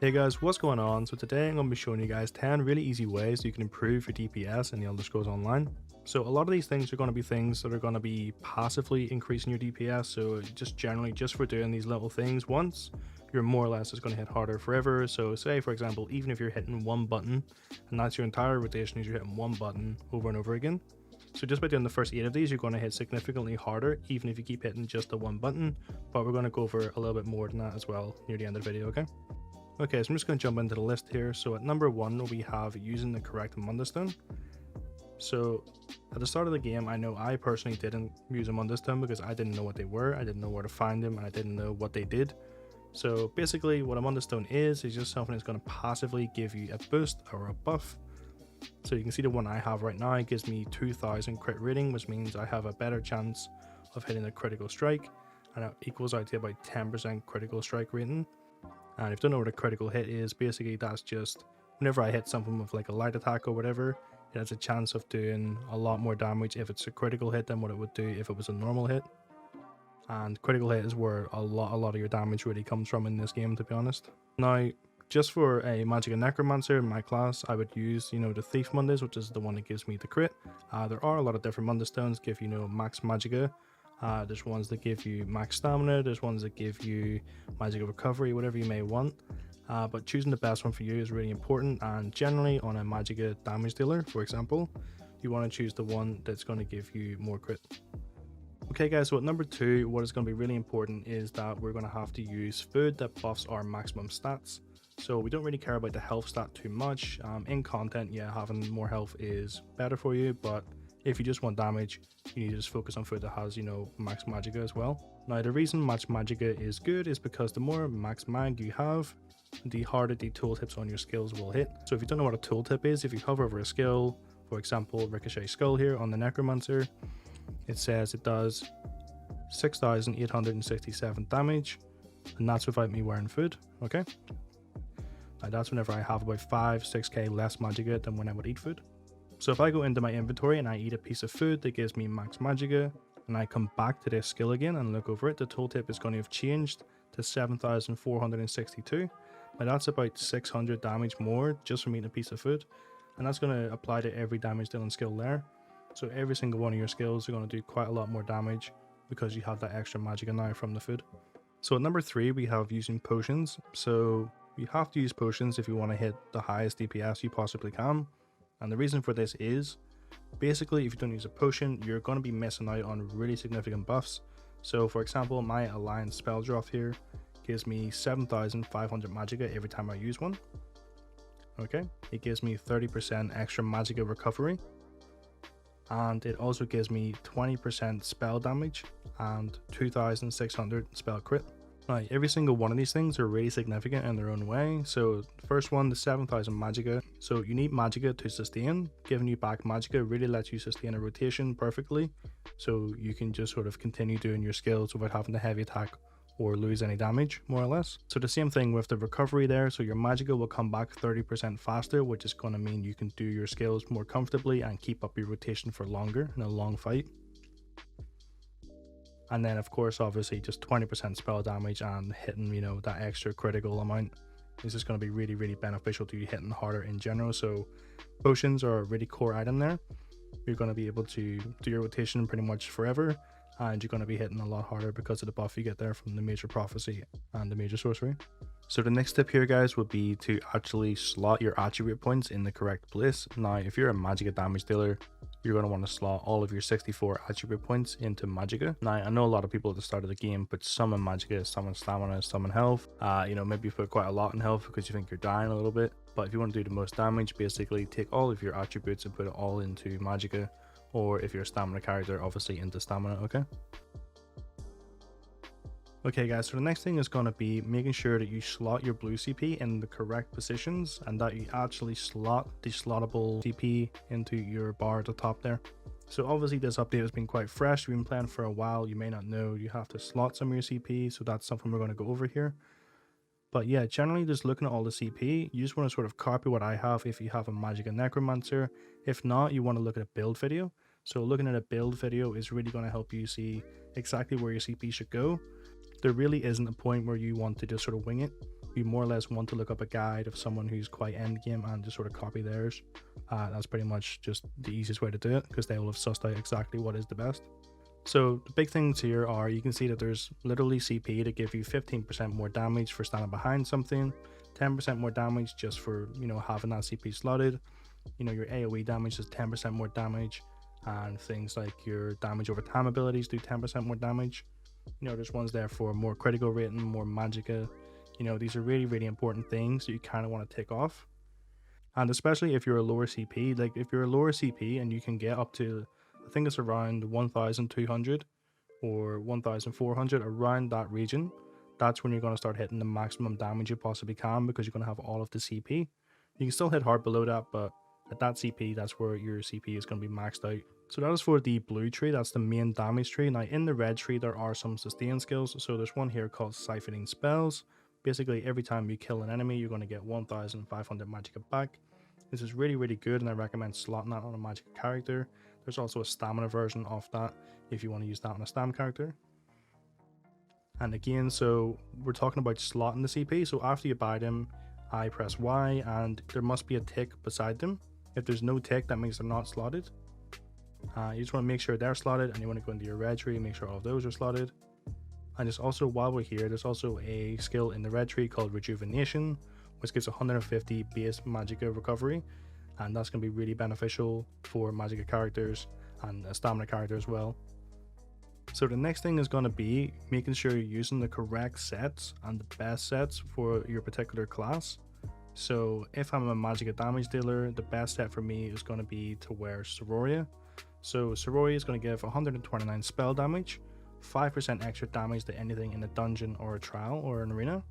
Hey guys, what's going on? So today I'm going to be showing you guys 10 really easy ways you can improve your DPS in the Elder Scrolls Online. So a lot of these things are going to be things that are going to be passively increasing your DPS, so just generally just for doing these little things once, you're more or less just going to hit harder forever. So say for example, even if you're hitting one button, and that's your entire rotation is you're hitting one button over and over again. So just by doing the first 8 of these, you're going to hit significantly harder, even if you keep hitting just the one button, but we're going to go over a little bit more than that as well near the end of the video, okay? Okay, so I'm just going to jump into the list here. So at number 1, we have using the Correct Mundustone. So at the start of the game, I know I personally didn't use a Mundustone because I didn't know what they were, I didn't know where to find them, and I didn't know what they did. So basically what a Mundustone is just something that's going to passively give you a boost or a buff. So you can see the one I have right now, it gives me 2000 crit rating, which means I have a better chance of hitting a critical strike, and it equals out to about 10% critical strike rating. And if you don't know what a critical hit is, basically that's just whenever I hit something with like a light attack or whatever, it has a chance of doing a lot more damage if it's a critical hit than what it would do if it was a normal hit. And critical hit is where a lot of your damage really comes from in this game, to be honest. Now, just for a Magic and Necromancer in my class, I would use, the Thief Mundus, which is the one that gives me the crit. There are a lot of different Mundustones, give max Magicka. There's ones that give you max stamina, there's ones that give you magical recovery, whatever you may want. But choosing the best one for you is really important, and generally on a Magicka damage dealer, for example, you want to choose the one that's going to give you more crit. Okay guys, so at number 2, what is going to be really important is that we're going to have to use food that buffs our maximum stats. So we don't really care about the health stat too much. In content, yeah, having more health is better for you, but if you just want damage, you need to just focus on food that has, max Magicka as well. Now, the reason max Magicka is good is because the more max mag you have, the harder the tooltips on your skills will hit. So if you don't know what a tooltip is, if you hover over a skill, for example, Ricochet Skull here on the Necromancer, it says it does 6,867 damage, and that's without me wearing food, okay? Now that's whenever I have about 5-6k less Magicka than when I would eat food. So if I go into my inventory and I eat a piece of food that gives me max Magicka, and I come back to this skill again and look over it, the tooltip is going to have changed to 7,462. Now that's about 600 damage more just from eating a piece of food, and that's going to apply to every damage dealing skill there. So every single one of your skills are going to do quite a lot more damage because you have that extra Magicka now from the food. So at number 3, we have using potions. So you have to use potions if you want to hit the highest DPS you possibly can. And the reason for this is, basically, if you don't use a potion, you're going to be missing out on really significant buffs. So for example, my Alliance spell drop here gives me 7,500 Magicka every time I use one. Okay, it gives me 30% extra Magicka recovery. And it also gives me 20% spell damage and 2,600 spell crit. Now, every single one of these things are really significant in their own way. So the first one, the 7,000 Magicka. So you need Magicka to sustain. Giving you back Magicka really lets you sustain a rotation perfectly. So you can just sort of continue doing your skills without having to heavy attack or lose any damage, more or less. So the same thing with the recovery there. So your Magicka will come back 30% faster, which is going to mean you can do your skills more comfortably and keep up your rotation for longer in a long fight. And then of course, obviously just 20% spell damage and hitting, that extra critical amount is just going to be really, really beneficial to you hitting harder in general. So potions are a really core item there. You're going to be able to do your rotation pretty much forever, and you're going to be hitting a lot harder because of the buff you get there from the Major Prophecy and the Major Sorcery. So the next tip here, guys, would be to actually slot your attribute points in the correct place. Now, if you're a Magicka damage dealer, you're going to want to slot all of your 64 attribute points into Magicka. Now, I know a lot of people at the start of the game put some in Magicka, some in stamina, some in health. Maybe you put quite a lot in health because you think you're dying a little bit. But if you want to do the most damage, basically take all of your attributes and put it all into Magicka. Or if you're a stamina character, obviously into stamina, okay? Okay guys, so the next thing is going to be making sure that you slot your blue CP in the correct positions and that you actually slot the slottable CP into your bar at the top there. So obviously this update has been quite fresh, we've been playing for a while, you may not know you have to slot some of your CP, so that's something we're going to go over here. But yeah, generally just looking at all the CP, you just want to sort of copy what I have if you have a Magic and Necromancer. If not, you want to look at a build video. So looking at a build video is really going to help you see exactly where your CP should go. There really isn't a point where you want to just sort of wing it. you more or less want to look up a guide of someone who's quite end game and just sort of copy theirs. That's pretty much just the easiest way to do it, because they will have sussed out exactly what is the best. So the big things here are, you can see that there's literally CP to give you 15% more damage for standing behind something, 10% more damage just for, you know, having that CP slotted. You know, your AoE damage is 10% more damage, and things like your damage over time abilities do 10% more damage. You know, there's ones there for more critical rating, more magicka. You know, these are really, really important things that you kind of want to tick off. And especially if you're a lower CP, like if you're a lower CP and you can get up to, I think it's around 1200 or 1400, around that region, that's when you're going to start hitting the maximum damage you possibly can, because you're going to have all of the CP. You can still hit hard below that, but at that CP, that's where your CP is going to be maxed out. So that is for the blue tree, that's the main damage tree. Now in the red tree, there are some sustain skills. So there's one here called Siphoning Spells. Basically, every time you kill an enemy, you're going to get 1500 magicka back. This is really, really good, and I recommend slotting that on a magicka character. There's also a stamina version of that if you want to use that on a stam character. And again, so we're talking about slotting the CP. So after you buy them, I press Y, and there must be a tick beside them. If there's no tick, that means they're not slotted. You just want to make sure they're slotted, and you want to go into your red tree and make sure all of those are slotted. And there's also, while we're here, there's also a skill in the red tree called Rejuvenation, which gives 150 base magicka recovery, and that's going to be really beneficial for magicka characters and a stamina character as well. So the next thing is going to be making sure you're using the correct sets and the best sets for your particular class. So if I'm a magicka damage dealer, the best set for me is going to be to wear Sororia. So Sororia is going to give 129 spell damage, 5% extra damage to anything in a dungeon or a trial or an arena.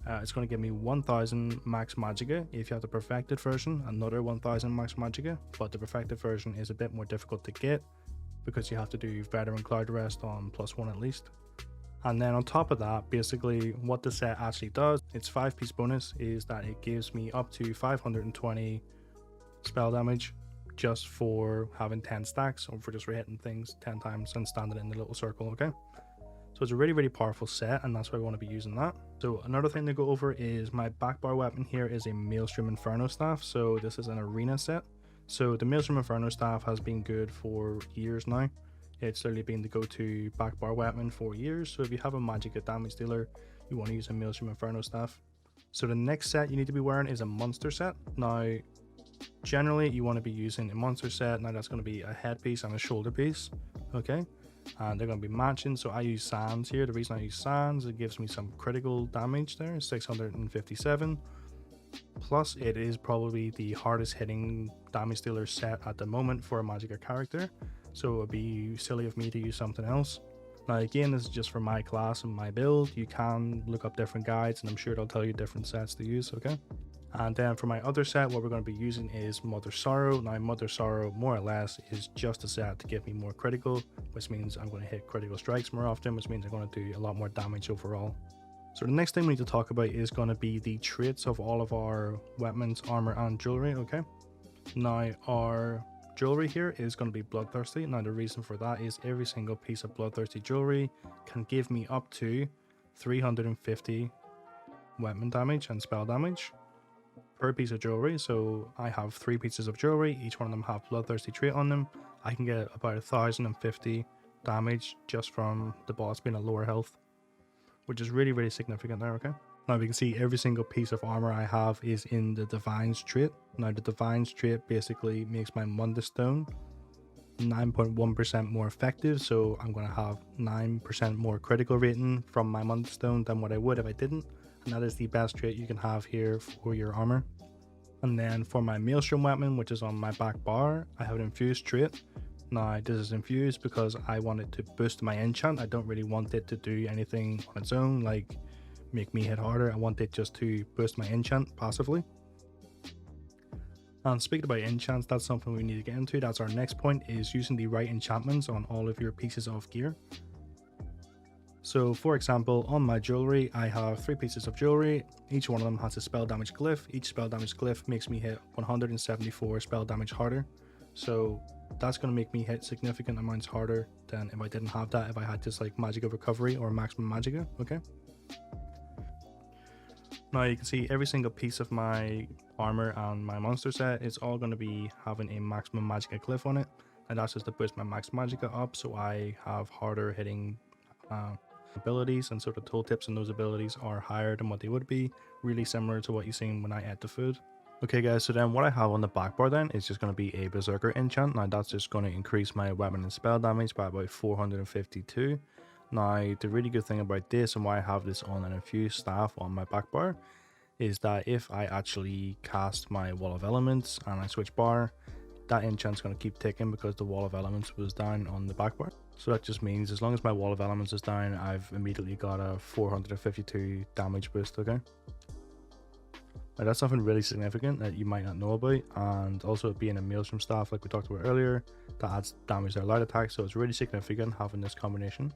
It's going to give me 1000 max magicka if you have the perfected version, another 1000 max magicka, but the perfected version is a bit more difficult to get because you have to do Veteran Cloud Rest on +1 at least. And then on top of that, basically what the set actually does, its 5-piece bonus is that it gives me up to 520 spell damage just for having 10 stacks, or for just hitting things 10 times and standing in the little circle, okay? So it's a really, really powerful set, and that's why I want to be using that. So another thing to go over is my back bar weapon here is a Maelstrom Inferno Staff. So this is an arena set. So the Maelstrom Inferno Staff has been good for years now. It's literally been the go-to back bar weapon for years. So if you have a magicka damage dealer, you want to use a Maelstrom Inferno Staff. So the next set you need to be wearing is a monster set. Now, generally you want to be using a monster set. Now that's going to be a headpiece and a shoulder piece, okay? And they're going to be matching. So I use Sands here. The reason I use Sands, it gives me some critical damage there, 657. Plus it is probably the hardest hitting damage dealer set at the moment for a magicka character, so it would be silly of me to use something else. Now again, this is just for my class and my build. You can look up different guides and I'm sure they'll tell you different sets to use, okay? And then for my other set, what we're going to be using is Mother Sorrow. Now Mother Sorrow more or less is just a set to give me more critical, which means I'm going to hit critical strikes more often, which means I'm going to do a lot more damage overall. So the next thing we need to talk about is going to be the traits of all of our weapons, armor and jewelry, okay? Now our jewelry here is going to be Bloodthirsty. Now the reason for that is every single piece of Bloodthirsty jewelry can give me up to 350 weapon damage and spell damage per piece of jewelry. So I have 3 pieces of jewelry, each one of them have Bloodthirsty trait on them. I can get about 1050 damage just from the boss being a lower health, which is really, really significant there, okay? Now we can see every single piece of armor I have is in the Divine's trait. Now the Divine's trait basically makes my Mundustone 9.1% more effective, so I'm going to have 9% more critical rating from my Mundustone than what I would if I didn't, and that is the best trait you can have here for your armor. And then for my Maelstrom weapon, which is on my back bar, I have an infused trait. Now this is infused because I want it to boost my enchant. I don't really want it to do anything on its own, like make me hit harder. I want it just to boost my enchant passively. And speaking about enchants, that's something we need to get into. That's our next point, is using the right enchantments on all of your pieces of gear. So for example, on my jewelry, I have 3 pieces of jewelry. Each one of them has a spell damage glyph. Each spell damage glyph makes me hit 174 spell damage harder. So that's going to make me hit significant amounts harder than if I didn't have that, if I had just like magicka recovery or maximum magicka, okay? Now you can see every single piece of my armor and my monster set is all going to be having a maximum magicka glyph on it, and that's just to boost my max magicka up, so I have harder hitting abilities, and so the tooltips and those abilities are higher than what they would be, really similar to what you've seen when I ate the food. Okay guys, so then what I have on the back bar then is just going to be a berserker enchant. Now that's just going to increase my weapon and spell damage by about 452. Now the really good thing about this and why I have this on an infused staff on my back bar is that if I actually cast my wall of elements and I switch bar, that enchant's going to keep ticking because the wall of elements was down on the back bar. So that just means as long as my wall of elements is down, I've immediately got a 452 damage boost. Okay, now that's something really significant that you might not know about, and also being a maelstrom staff like we talked about earlier, that adds damage to our light attack, so it's really significant having this combination.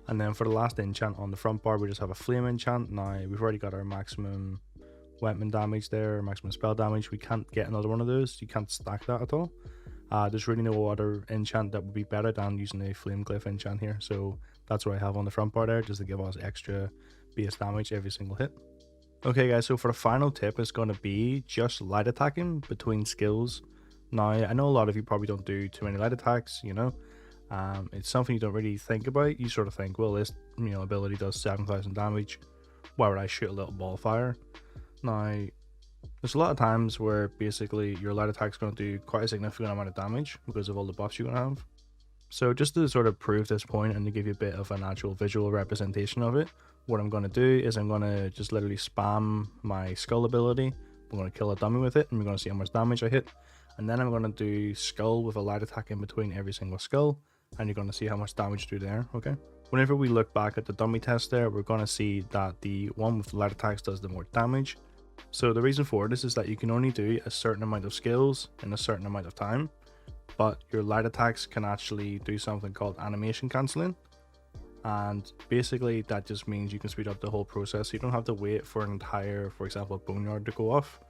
And then for the last enchant on the front bar, we just have a flame enchant. Now we've already got our maximum weapon damage there, maximum spell damage. We can't get another one of those, you can't stack that at all. There's really no other enchant that would be better than using a flame glyph enchant here, so that's what I have on the front bar there, just to give us extra base damage every single hit. Okay guys, so for the final tip, it's going to be just light attacking between skills. Now I know a lot of you probably don't do too many light attacks, you know. It's something you don't really think about. You sort of think, well, this ability does 7,000 damage, why would I shoot a little ball of fire? Now there's a lot of times where basically your light attack is going to do quite a significant amount of damage because of all the buffs you're going to have. So just to sort of prove this point and to give you a bit of an actual visual representation of it, what I'm going to do is I'm going to just literally spam my skull ability. I'm going to kill a dummy with it and we're going to see how much damage I hit. And then I'm going to do skull with a light attack in between every single skull, and you're going to see how much damage I do there. Okay, whenever we look back at the dummy test there, we're going to see that the one with light attacks does the more damage. So the reason for this is that you can only do a certain amount of skills in a certain amount of time, but your light attacks can actually do something called animation cancelling, and basically that just means you can speed up the whole process. You don't have to wait for an entire, for example, boneyard to go off.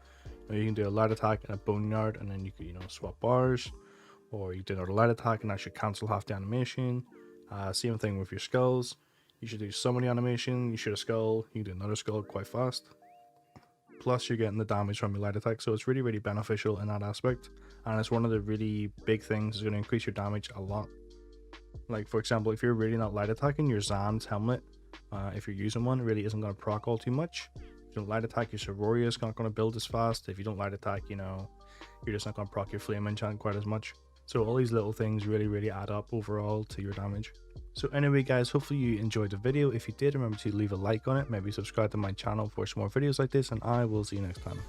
You can do a light attack and a boneyard, and then you can swap bars, or you do another light attack and that should cancel half the animation. Same thing with your skulls. You should do some of the animation, you shoot a skull, you can do another skull quite fast. Plus you're getting the damage from your light attack, so it's really, really beneficial in that aspect, and it's one of the really big things. It's going to increase your damage a lot. Like for example, if you're really not light attacking, your Zan's helmet, if you're using one, it really isn't going to proc all too much. If you don't light attack, your Sororia is not going to build as fast. If you don't light attack, you're just not going to proc your flame enchant quite as much. So all these little things really, really add up overall to your damage. So anyway guys, hopefully you enjoyed the video. If you did, remember to leave a like on it, maybe subscribe to my channel for some more videos like this, and I will see you next time.